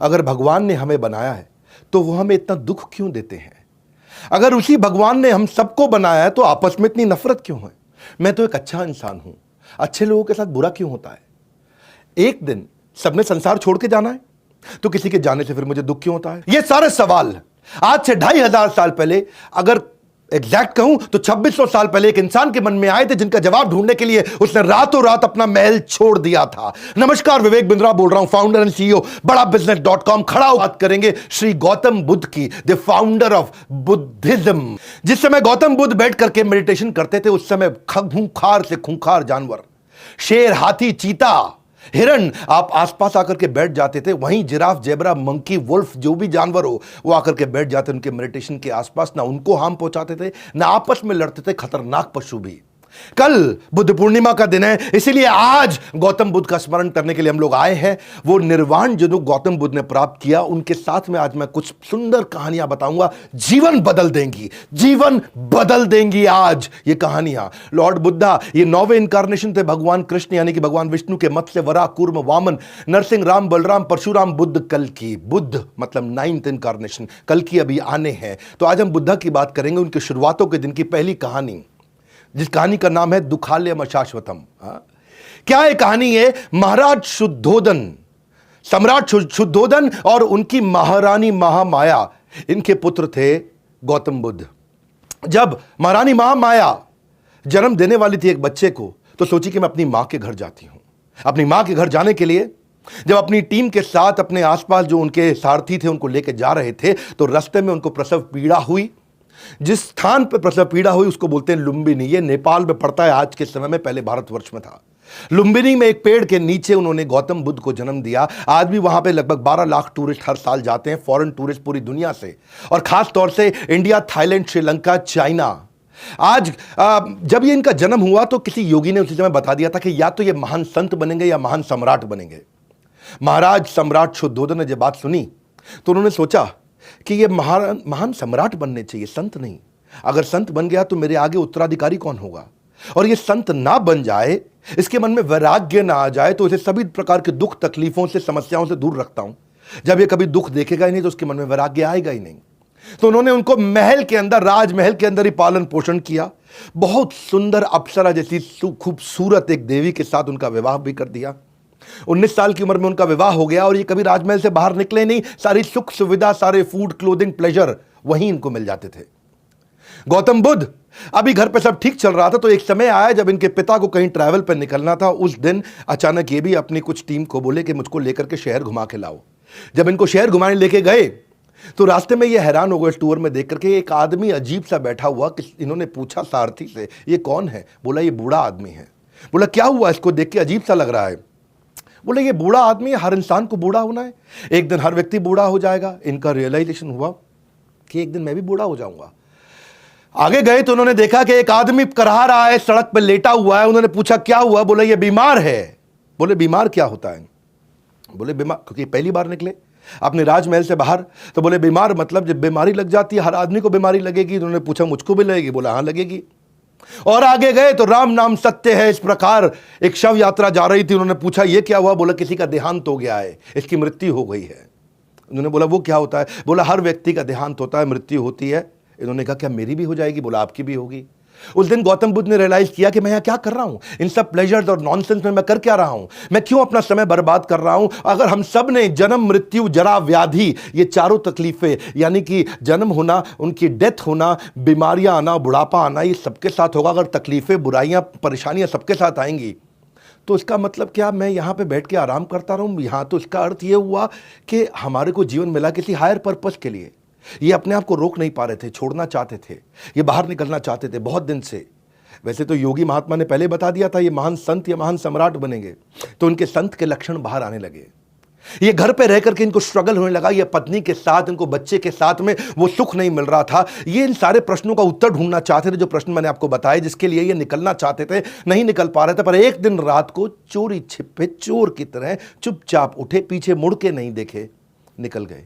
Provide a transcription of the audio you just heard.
अगर भगवान ने हमें बनाया है तो वो हमें इतना दुख क्यों देते हैं? अगर उसी भगवान ने हम सबको बनाया है तो आपस में इतनी नफरत क्यों है? मैं तो एक अच्छा इंसान हूं, अच्छे लोगों के साथ बुरा क्यों होता है? एक दिन सबने संसार छोड़ के जाना है, तो किसी के जाने से फिर मुझे दुख क्यों होता है? ये सारे सवाल आज से 2500 साल पहले, अगर एग्जैक्ट कहूं तो 2600 साल पहले एक इंसान के मन में आए थे, जिनका जवाब ढूंढने के लिए उसने रातों रात अपना महल छोड़ दिया था। नमस्कार, विवेक बिंद्रा बोल रहा हूं, फाउंडर एंड सीईओ बड़ा बिजनेस.com। खड़ा बात करेंगे श्री गौतम बुद्ध की, द फाउंडर ऑफ बुद्धिज्म। जिस समय गौतम बुद्ध बैठ करके मेडिटेशन करते थे, उस समय खूंखार से खूंखार जानवर, शेर, हाथी, चीता, हिरण आप आसपास आकर के बैठ जाते थे। वहीं जिराफ, जेब्रा, मंकी, वुल्फ, जो भी जानवर हो वो आकर के बैठ जाते उनके मेडिटेशन के आसपास। ना उनको हार्म पहुंचाते थे, ना आपस में लड़ते थे। खतरनाक पशु भी। कल बुद्ध पूर्णिमा का दिन है, इसीलिए आज गौतम बुद्ध का स्मरण करने के लिए हम लोग आए हैं। वो निर्वाण जो गौतम बुद्ध ने प्राप्त किया, उनके साथ में आज मैं कुछ सुंदर कहानियां बताऊंगा। जीवन बदल देंगी, जीवन बदल देंगी आज ये कहानियां। लॉर्ड बुद्धा ये 9वें इनकारनेशन थे भगवान कृष्ण यानी कि भगवान विष्णु के मत्स्य, वराह, कूर्म, वामन, नरसिंह, राम, बलराम, परशुराम, बुद्ध, कल्कि। बुद्ध मतलब 9th इनकारनेशन, कल्कि अभी आने हैं। तो आज हम बुद्धा की बात करेंगे, उनके शुरुआतों के दिन की पहली कहानी, जिस कहानी का नाम है दुखालयम अशाश्वतम। क्या ये कहानी है? महाराज शुद्धोदन, सम्राट शुद्धोदन और उनकी महारानी महामाया, इनके पुत्र थे गौतम बुद्ध। जब महारानी महामाया जन्म देने वाली थी एक बच्चे को, तो सोची कि मैं अपनी मां के घर जाती हूं। अपनी मां के घर जाने के लिए जब अपनी टीम के साथ अपने आसपास जो उनके सारथी थे उनको लेकर जा रहे थे, तो रास्ते में उनको प्रसव पीड़ा हुई। जिस स्थान पर प्रसव पीड़ा हुई उसको बोलते हैं लुम्बिनी। ये नेपाल में पड़ता है आज के समय में, पहले भारतवर्ष में था। लुम्बिनी में एक पेड़ के नीचे उन्होंने गौतम बुद्ध को जन्म दिया। आज भी वहां पे लगभग 12 लाख टूरिस्ट हर साल जाते हैं, फॉरेन टूरिस्ट पूरी दुनिया से, और खास तौर से इंडिया, थाईलैंड, श्रीलंका, चाइना। आज जब ये इनका जन्म हुआ तो किसी योगी ने उसी समय बता दिया था कि या तो ये महान संत बनेंगे या महान सम्राट बनेंगे। महाराज सम्राट शुद्धोदन ने जब बात सुनी तो उन्होंने सोचा कि ये महान सम्राट बनने चाहिए, संत नहीं। अगर संत बन गया तो मेरे आगे उत्तराधिकारी कौन होगा? और ये संत ना बन जाए, इसके मन में वैराग्य ना आ जाए, तो इसे सभी प्रकार के दुख, तकलीफों से, समस्याओं से दूर रखता हूं। जब ये कभी दुख देखेगा ही नहीं तो उसके मन में वैराग्य आएगा ही नहीं। तो उन्होंने उनको महल के अंदर, राजमहल के अंदर ही पालन पोषण किया। बहुत सुंदर अप्सरा जैसी खूबसूरत एक देवी के साथ उनका विवाह भी कर दिया। 19 साल की उम्र में उनका विवाह हो गया और ये कभी राजमहल से बाहर निकले नहीं। सारी सुख सुविधा, सारे फूड, क्लोथिंग, प्लेजर वहीं इनको मिल जाते थे। गौतम बुद्ध अभी घर पे सब ठीक चल रहा था, तो एक समय आया जब इनके पिता को कहीं ट्रैवल पर निकलना था। उस दिन अचानक ये भी अपनी कुछ टीम को बोले कि मुझको लेकर के शहर घुमा के लाओ। जब इनको शहर घुमाने लेके गए तो रास्ते में ये हैरान हो गए टूर में देख करके, एक आदमी अजीब सा बैठा हुआ। इन्होंने पूछा सारथी से, ये कौन है? बोला ये बूढ़ा आदमी है। बोला क्या हुआ, इसको देख के अजीब सा लग रहा है? बोले ये बूढ़ा आदमी है, हर इंसान को बूढ़ा होना है, एक दिन हर व्यक्ति बूढ़ा हो जाएगा। इनका रियलाइजेशन हुआ कि एक दिन मैं भी बूढ़ा हो जाऊंगा। आगे गए तो उन्होंने देखा कि एक आदमी करहा रहा है, सड़क पर लेटा हुआ है। उन्होंने पूछा क्या हुआ? बोले ये बीमार है। बोले बीमार क्या होता है? बोले बीमार, क्योंकि पहली बार निकले अपने राजमहल से बाहर, तो बोले बीमार मतलब जब बीमारी लग जाती है, हर आदमी को बीमारी लगेगी। उन्होंने पूछा मुझको भी लगेगी? बोला हाँ लगेगी। और आगे गए तो राम नाम सत्य है, इस प्रकार एक शव यात्रा जा रही थी। उन्होंने पूछा ये क्या हुआ? बोला किसी का देहांत हो गया है, इसकी मृत्यु हो गई है। उन्होंने बोला वो क्या होता है? बोला हर व्यक्ति का देहांत होता है, मृत्यु होती है। इन्होंने कहा क्या मेरी भी हो जाएगी? बोला आपकी भी होगी। उस दिन गौतम बुद्ध ने रियलाइज किया कि मैं यहां क्या कर रहा हूं, इन सब प्लेजर्स और नॉनसेंस में मैं कर क्या रहा हूं, मैं क्यों अपना समय बर्बाद कर रहा हूं? अगर हम सब ने जन्म, मृत्यु, जरा, व्याधि, ये चारों तकलीफें, यानी कि जन्म होना, उनकी डेथ होना, बीमारियां आना, बुढ़ापा आना, ये सबके साथ होगा। अगर तकलीफें, बुराइयां, परेशानियां सबके साथ आएंगी तो इसका मतलब क्या मैं यहां पे बैठ के आराम करता रहूं? यहां तो इसका अर्थ ये हुआ कि हमारे को जीवन मिला किसी हायर पर्पस के लिए। ये अपने आप को रोक नहीं पा रहे थे, छोड़ना चाहते थे, ये बाहर निकलना चाहते थे बहुत दिन से। वैसे तो योगी महात्मा ने पहले बता दिया था ये महान संत या महान सम्राट बनेंगे, तो उनके संत के लक्षण बाहर आने लगे। ये घर पे रह करके इनको स्ट्रगल होने लगा, ये पत्नी के साथ, इनको बच्चे के साथ में वो सुख नहीं मिल रहा था। ये इन सारे प्रश्नों का उत्तर ढूंढना चाहते थे, जो प्रश्न मैंने आपको बताए, जिसके लिए ये निकलना चाहते थे, नहीं निकल पा रहे थे। पर एक दिन रात को चोरी छिपे चोर की तरह चुपचाप उठे, पीछे मुड़ के नहीं देखे, निकल गए।